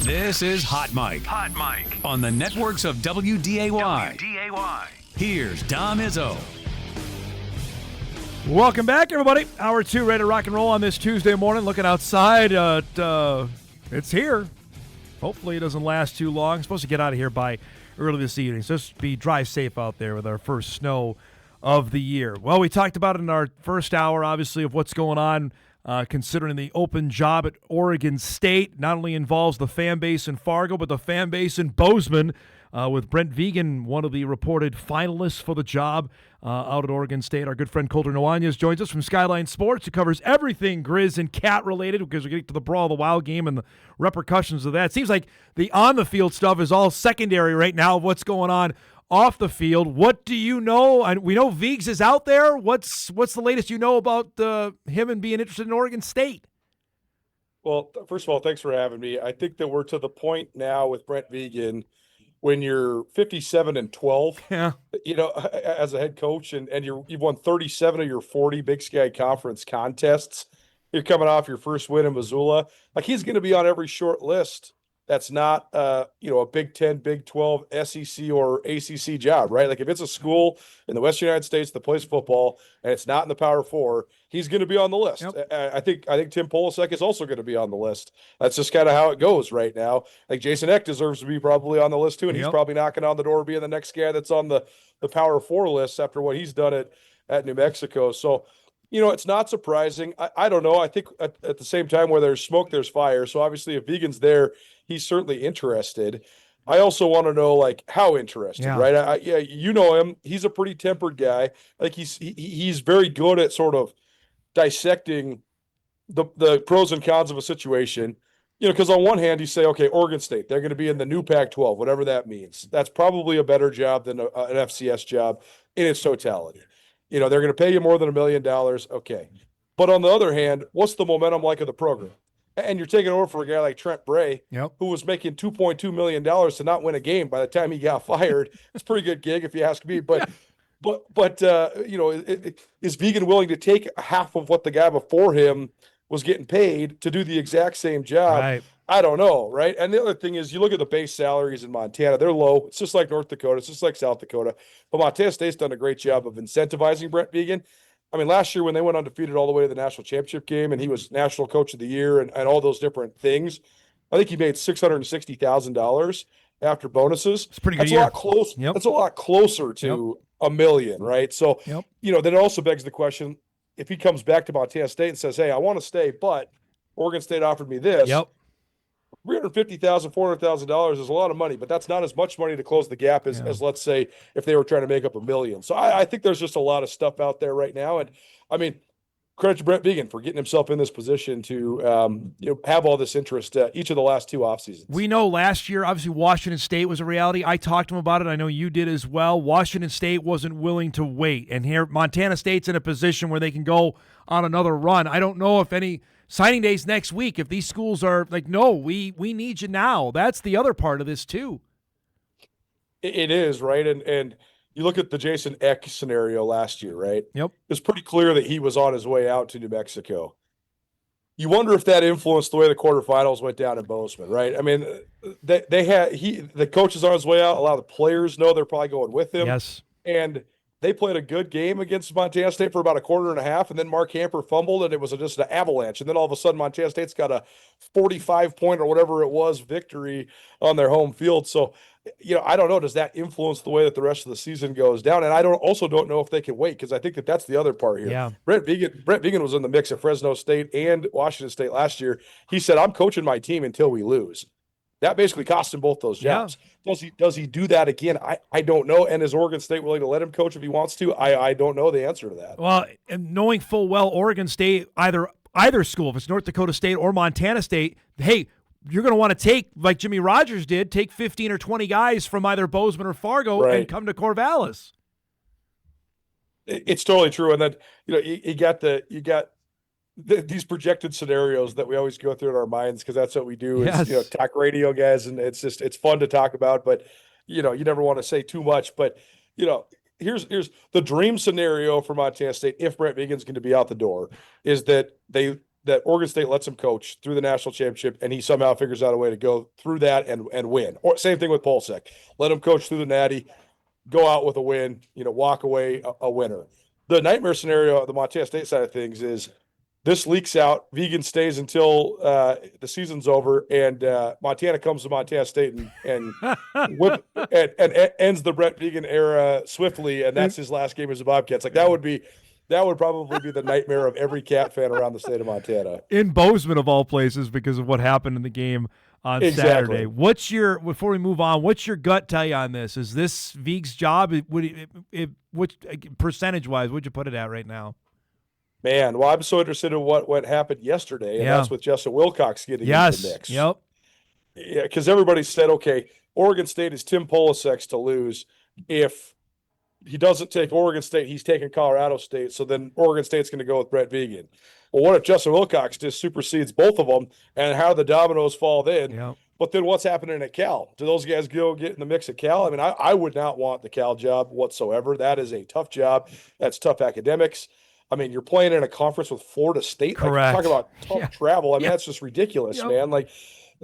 This is Hot Mic. Hot Mic. On the networks of WDAY. WDAY. Here's Dom Izzo. Welcome back, everybody. Hour 2, ready to rock and roll on this Tuesday morning. Looking outside, it's here. Hopefully it doesn't last too long. I'm supposed to get out of here by early this evening, so just drive safe out there with our first snow of the year. Well, we talked about it in our first hour, obviously, of what's going on, considering the open job at Oregon State. Not only involves the fan base in Fargo, but the fan base in Bozeman, with Brent Vigen, one of the reported finalists for the job out at Oregon State. Our good friend Colter Nuanez joins us from Skyline Sports, who covers everything Grizz and Cat related, because we're getting to the Brawl, the Wild game, and the repercussions of that. It seems like the on-the-field stuff is all secondary right now of what's going on off the field. What do you know? And we know Vigs is out there. What's the latest you know about him and being interested in Oregon State? Well, first of all, thanks for having me. I think that we're to the point now with Brent Vigen when you're 57-12, Yeah. as a head coach, and you've won 37 of your 40 Big Sky Conference contests. You're coming off your first win in Missoula. Like, he's going to be on every short list that's not, a Big 10, Big 12, SEC, or ACC job, right? Like, if it's a school in the Western United States that plays football and it's not in the Power Four, he's going to be on the list. Yep. I think Tim Polasek is also going to be on the list. That's just kind of how it goes right now. Like, Jason Eck deserves to be probably on the list too, and he's probably knocking on the door being the next guy that's on the Power Four list after what he's done at New Mexico. So, it's not surprising. I don't know. I think at the same time, where there's smoke, there's fire. So obviously, if Vigen's there, he's certainly interested. I also want to know, like, how interested, right? You know him. He's a pretty tempered guy. Like, he's very good at sort of dissecting the pros and cons of a situation. Because on one hand, you say, okay, Oregon State, they're going to be in the new Pac-12, whatever that means. That's probably a better job than an FCS job in its totality. They're going to pay you more than $1 million. Okay. But on the other hand, what's the momentum like of the program? And you're taking over for a guy like Trent Bray, who was making $2.2 million to not win a game by the time he got fired. It's a pretty good gig, if you ask me. But is Vigen willing to take half of what the guy before him was getting paid to do the exact same job? Right. I don't know, right? And the other thing is, you look at the base salaries in Montana, they're low. It's just like North Dakota. It's just like South Dakota. But Montana State's done a great job of incentivizing Brent Vigen. I mean, last year when they went undefeated all the way to the national championship game and he was national coach of the year and all those different things, I think he made $660,000 after bonuses. It's pretty good. That's a lot close. Yep. That's a lot closer to $1 million, right? So, then it also begs the question, if he comes back to Montana State and says, hey, I want to stay, but Oregon State offered me this. $350,000, $400,000 is a lot of money, but that's not as much money to close the gap as let's say, if they were trying to make up $1 million. So I think there's just a lot of stuff out there right now. And I mean, credit to Brent Vigen for getting himself in this position to have all this interest each of the last 2 off seasons. We know last year, obviously, Washington State was a reality. I talked to him about it. I know you did as well. Washington State wasn't willing to wait. And here, Montana State's in a position where they can go on another run. I don't know if any signing days next week, if these schools are like, no, we need you now. That's the other part of this too. It is, right? And you look at the Jason Eck scenario last year, right? Yep. It's pretty clear that he was on his way out to New Mexico. You wonder if that influenced the way the quarterfinals went down in Bozeman, right? I mean, the coach is on his way out. A lot of the players know they're probably going with him. Yes. And they played a good game against Montana State for about a quarter and a half, and then Mark Hamper fumbled, and it was just an avalanche. And then all of a sudden, Montana State's got a 45-point or whatever it was victory on their home field. So, I don't know. Does that influence the way that the rest of the season goes down? And I don't know if they can wait, because I think that's the other part here. Yeah. Brent Vigen was in the mix at Fresno State and Washington State last year. He said, I'm coaching my team until we lose. That basically cost him both those jobs. Yeah. Does he do that again? I don't know. And is Oregon State willing to let him coach if he wants to? I don't know the answer to that. Well, and knowing full well Oregon State, either school, if it's North Dakota State or Montana State, hey, you're going to want to take, like Jimmy Rogers did, take 15 or 20 guys from either Bozeman or Fargo and come to Corvallis. It's totally true. And then, you got these projected scenarios that we always go through in our minds, because that's what we do is, talk radio guys, and it's fun to talk about, but you never want to say too much. But here's the dream scenario for Montana State if Brent Vigen's going to be out the door, is that they that Oregon State lets him coach through the national championship, and he somehow figures out a way to go through that and win. Or same thing with Polsek. Let him coach through the Natty, go out with a win, walk away a winner. The nightmare scenario of the Montana State side of things is this leaks out. Vigen stays until the season's over, and Montana comes to Montana State and ends the Brent Vigen era swiftly, and that's his last game as a Bobcats. Like that would probably be the nightmare of every Cat fan around the state of Montana. In Bozeman, of all places, because of what happened in the game on Saturday. Before we move on, what's your gut tell you on this? Is this Vig's job? Which percentage-wise, would you put it at right now? Man, well, I'm so interested in what happened yesterday, and that's with Justin Wilcox getting into the mix. Yep. Yeah, because everybody said, okay, Oregon State is Tim Polasek's to lose. If he doesn't take Oregon State, he's taking Colorado State, so then Oregon State's going to go with Brent Vigen. Well, what if Justin Wilcox just supersedes both of them, and how the dominoes fall then? Yep. But then what's happening at Cal? Do those guys go get in the mix at Cal? I mean, I would not want the Cal job whatsoever. That is a tough job. That's tough academics. I mean, you're playing in a conference with Florida State. Correct. Like, talk about tough travel. I mean, that's just ridiculous, man. Like,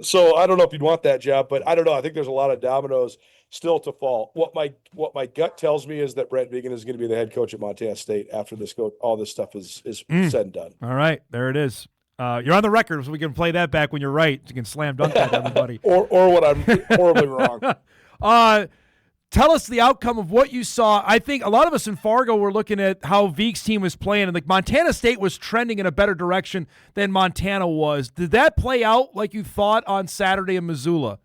so I don't know if you'd want that job, but I don't know. I think there's a lot of dominoes still to fall. What my gut tells me is that Brent Vigen is going to be the head coach at Montana State after all this stuff is said and done. All right, there it is. You're on the record, so we can play that back when you're right. You can slam dunk that to everybody. or what I'm horribly wrong. Tell us the outcome of what you saw. I think a lot of us in Fargo were looking at how Vig's team was playing, and like Montana State was trending in a better direction than Montana was. Did that play out like you thought on Saturday in Missoula?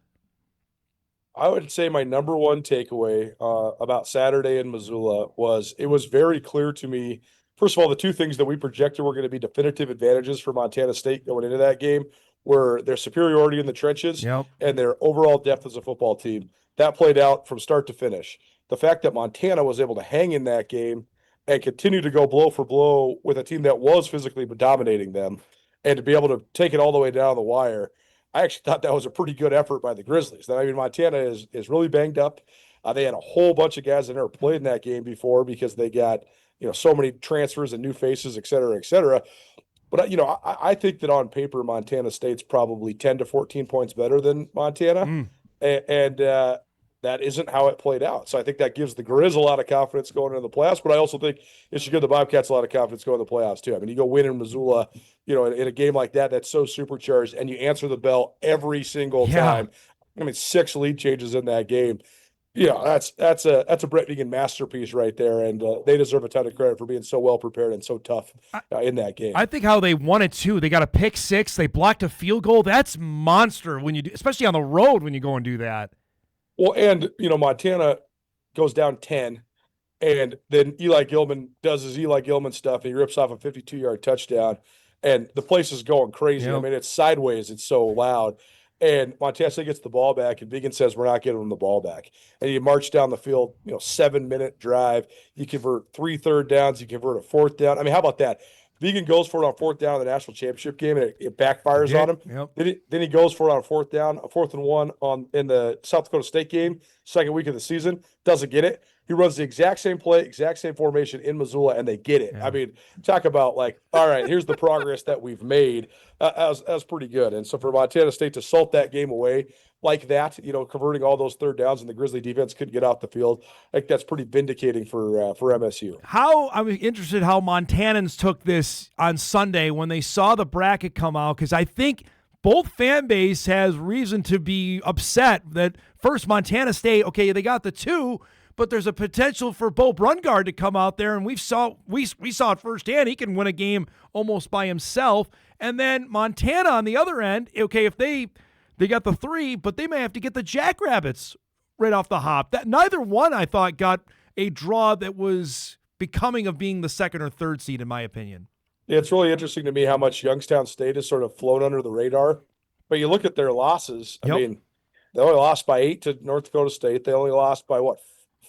I would say my number one takeaway about Saturday in Missoula was it was very clear to me. First of all, the two things that we projected were going to be definitive advantages for Montana State going into that game were their superiority in the trenches and their overall depth as a football team. That played out from start to finish. The fact that Montana was able to hang in that game and continue to go blow for blow with a team that was physically dominating them and to be able to take it all the way down the wire, I actually thought that was a pretty good effort by the Grizzlies. I mean, Montana is really banged up. They had a whole bunch of guys that never played in that game before because they got so many transfers and new faces, et cetera, et cetera. But I think that on paper, Montana State's probably 10 to 14 points better than Montana, and that isn't how it played out. So I think that gives the Grizz a lot of confidence going into the playoffs, but I also think it should give the Bobcats a lot of confidence going to the playoffs too. I mean, you go win in Missoula, in a game like that, that's so supercharged, and you answer the bell every single time. I mean, 6 lead changes in that game. That's a Brent Vigen masterpiece right there, and they deserve a ton of credit for being so well prepared and so tough in that game. I think how they won it too. They got a pick 6. They blocked a field goal. That's monster when you do, especially on the road when you go and do that. Well, and Montana goes down 10, and then Eli Gilman does his Eli Gilman stuff, and he rips off a 52-yard touchdown, and the place is going crazy. I mean, it's sideways. It's so loud. And Montana State gets the ball back, and Vigen says, we're not getting them the ball back. And you march down the field, 7-minute drive. You convert 3 third downs. You convert a 4th down. I mean, how about that? Vigen goes for it on 4th down in the national championship game, and it backfires on him. Then he goes for it on a 4th down, a 4th and 1 in the South Dakota State game, second week of the season. Doesn't get it. He runs the exact same play, exact same formation in Missoula, and they get it. I mean, talk about all right, here's the progress that we've made. That was pretty good. And so for Montana State to salt that game away like that, converting all those 3rd downs, and the Grizzly defense couldn't get off the field, I think that's pretty vindicating for MSU. I'm interested how Montanans took this on Sunday when they saw the bracket come out, because I think both fan base has reason to be upset that first Montana State, okay, they got the 2, but there's a potential for Bo Brungard to come out there, and we saw it firsthand. He can win a game almost by himself. And then Montana on the other end, okay, if they got the 3, but they may have to get the Jackrabbits right off the hop. That neither one, I thought, got a draw that was becoming of being the 2nd or 3rd seed, in my opinion. Yeah, it's really interesting to me how much Youngstown State has sort of flown under the radar. But you look at their losses. I mean, they only lost by 8 to North Dakota State. They only lost by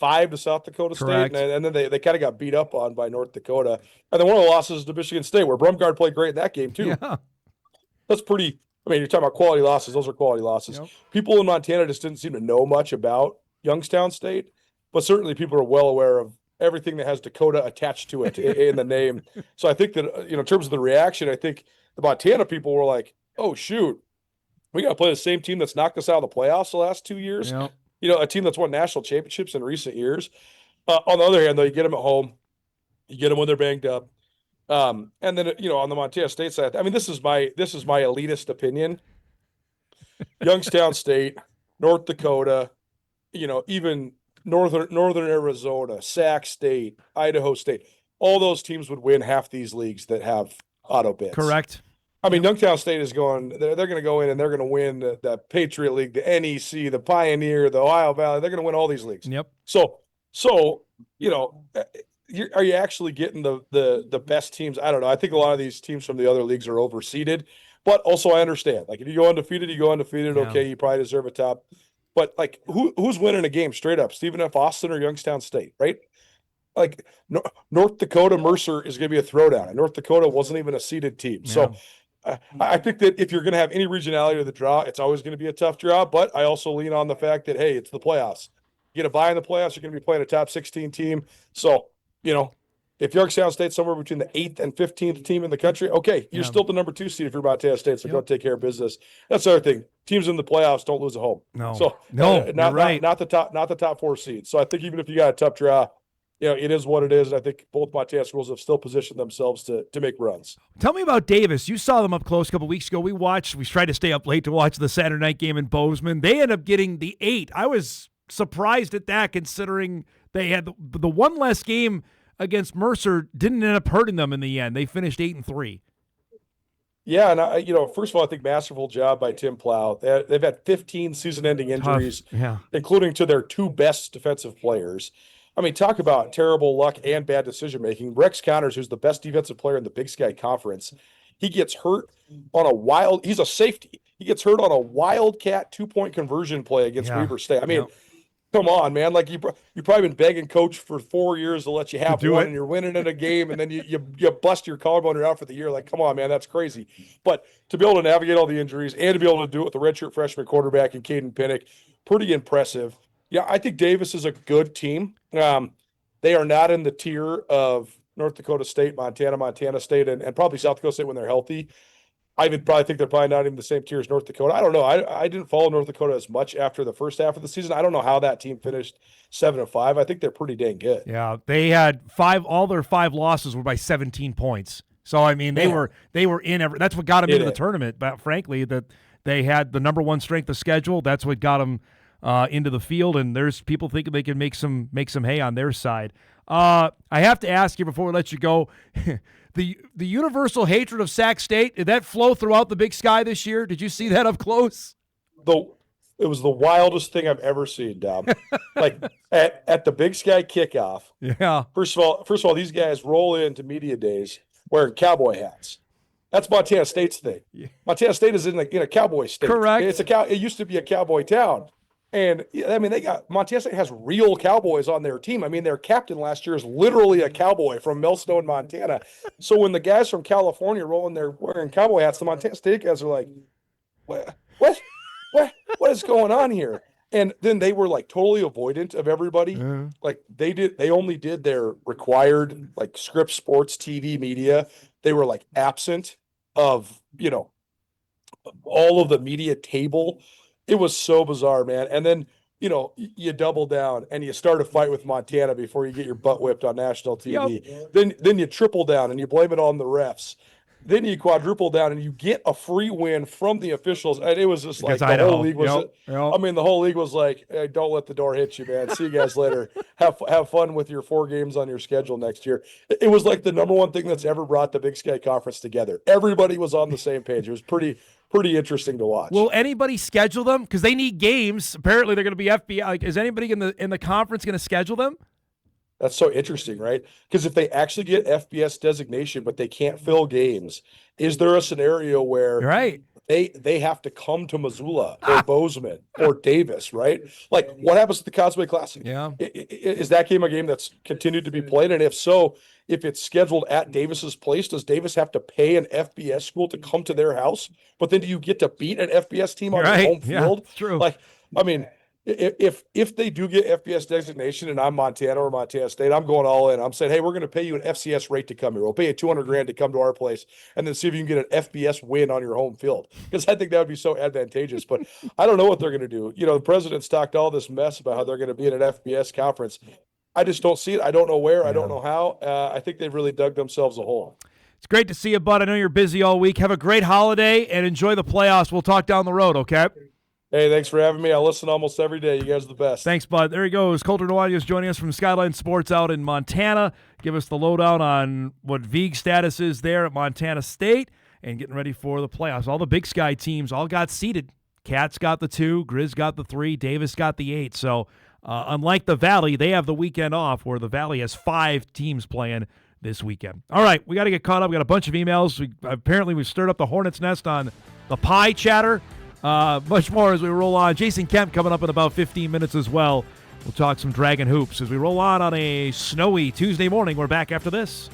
5 to South Dakota State, and then they kind of got beat up on by North Dakota. And then one of the losses to Michigan State, where Brumgard played great in that game too. Yeah. That's pretty. I mean, you're talking about quality losses. Those are quality losses. People in Montana just didn't seem to know much about Youngstown State, but certainly people are well aware of everything that has Dakota attached to it in the name. So I think that, in terms of the reaction, I think the Montana people were like, oh, shoot, we got to play the same team that's knocked us out of the playoffs the last 2 years. Yep. A team that's won national championships in recent years. On the other hand, though, you get them at home, you get them when they're banged up. And then, on the Montana State side, I mean, this is my elitist opinion. Youngstown State, North Dakota, even Northern Arizona, Sac State, Idaho State, all those teams would win half these leagues that have auto bids. Correct. I mean, Youngstown State is they're going to go in and they're going to win the Patriot League, the NEC, the Pioneer, the Ohio Valley. They're going to win all these leagues. Yep. So are you actually getting the best teams? I don't know. I think a lot of these teams from the other leagues are overseeded, but also I understand. Like, if you go undefeated, you go undefeated. Yeah. Okay, you probably deserve a top. But like, who's winning a game straight up? Stephen F. Austin or Youngstown State, right? Like, North Dakota Mercer is going to be a throwdown, and North Dakota wasn't even a seeded team. Yeah. So I think that if you're going to have any regionality to the draw, it's always going to be a tough draw. But I also lean on the fact that, hey, it's the playoffs. You get a bye in the playoffs, you're going to be playing a top 16 team. So, if Youngstown State's somewhere between the 8th and 15th team in the country, okay, you're still the number 2 seed if you're Montana State, so go take care of business. That's the other thing. Teams in the playoffs don't lose at home. No. So you're right. Not the top 4 seeds. So I think even if you got a tough draw, it is what it is. And I think both Montana schools have still positioned themselves to make runs. Tell me about Davis. You saw them up close a couple weeks ago. We tried to stay up late to watch the Saturday night game in Bozeman. They ended up getting the 8. I was surprised at that, considering they had the one less game against Mercer didn't end up hurting them in the end. They finished 8-3. Yeah, and first of all, I think masterful job by Tim Plow. They've had 15 season-ending injuries, including to their 2 best defensive players. I mean, talk about terrible luck and bad decision-making. Rex Connors, who's the best defensive player in the Big Sky Conference, he gets hurt on he's a safety. He gets hurt on a wildcat 2-point conversion play against Weber State. I mean, come on, man. Like, you've probably been begging coach for 4 years to let you have one, and you're winning in a game, and then you bust your collarbone, you're out for the year. Like, come on, man, that's crazy. But to be able to navigate all the injuries and to be able to do it with the redshirt freshman quarterback and Caden Pinnock, pretty impressive. Yeah, I think Davis is a good team. They are not in the tier of North Dakota State, Montana State, and probably South Dakota State when they're healthy. I would probably think they're probably not even the same tier as North Dakota. I don't know. I didn't follow North Dakota as much after the first half of the season. I don't know how that team finished 7-5. I think they're pretty dang good. Yeah, they had all their 5 losses were by 17 points. So I mean, they were in that's what got them into the tournament. But frankly, that they had the number 1 strength of schedule. That's what got them into the field. And there's people thinking they can make some hay on their side. I have to ask you before we let you go. The universal hatred of Sac State, did that flow throughout the Big Sky this year? Did you see that up close? It was the wildest thing I've ever seen, Dom. Like, at the Big Sky kickoff. Yeah. First of all, these guys roll into media days wearing cowboy hats. That's Montana State's thing. Yeah. Montana State is in a cowboy state. Correct. It used to be a cowboy town. And I mean, Montana State has real cowboys on their team. I mean, their captain last year is literally a cowboy from Millstone, Montana. So when the guys from California roll in there wearing cowboy hats, the Montana State guys are like, what is going on here? And then they were like totally avoidant of everybody. Mm-hmm. Like they only did their required like Scripps Sports TV media. They were like absent of, all of the media table. It was so bizarre, man. And then, you double down and you start a fight with Montana before you get your butt whipped on national TV. Yep. Then you triple down and you blame it on the refs. Then you quadruple down and you get a free win from the officials. And it was just like the whole league was. I mean, the whole league was like, hey, don't let the door hit you, man. See you guys later. Have fun with your 4 games on your schedule next year. It was like the number 1 thing that's ever brought the Big Sky Conference together. Everybody was on the same page. It was pretty interesting to watch. Will anybody schedule them? Because they need games. Apparently, they're going to be FBI. Like, is anybody in the conference going to schedule them? That's so interesting, right? Because if they actually get FBS designation, but they can't fill games, is there a scenario where they have to come to Missoula or Bozeman or Davis, right? Like, what happens to the Cosway Classic? Yeah. Is that game a game that's continued to be played? And if so, if it's scheduled at Davis's place, does Davis have to pay an FBS school to come to their house? But then do you get to beat an FBS team on your home field? Yeah, true. Like, I mean, If they do get FBS designation and I'm Montana or Montana State, I'm going all in. I'm saying, hey, we're going to pay you an FCS rate to come here. We'll pay you $200,000 to come to our place, and then see if you can get an FBS win on your home field, because I think that would be so advantageous. But I don't know what they're going to do. The president's talked all this mess about how they're going to be in an FBS conference. I just don't see it. I don't know where. I don't know how. I think they've really dug themselves a hole. It's great to see you, bud. I know you're busy all week. Have a great holiday and enjoy the playoffs. We'll talk down the road, okay? Hey, thanks for having me. I listen almost every day. You guys are the best. Thanks, bud. There he goes. Colter Nuanez joining us from Skyline Sports out in Montana. Give us the lowdown on what Vigen status is there at Montana State and getting ready for the playoffs. All the Big Sky teams all got seeded. Cats got the 2, Grizz got the 3, Davis got the 8. So unlike the Valley, they have the weekend off, where the Valley has 5 teams playing this weekend. All right, we got to get caught up. We got a bunch of emails. Apparently we've stirred up the hornet's nest on the pie chatter. Much more as we roll on. Jason Kemp coming up in about 15 minutes as well. We'll talk some Dragon Hoops as we roll on a snowy Tuesday morning. We're back after this.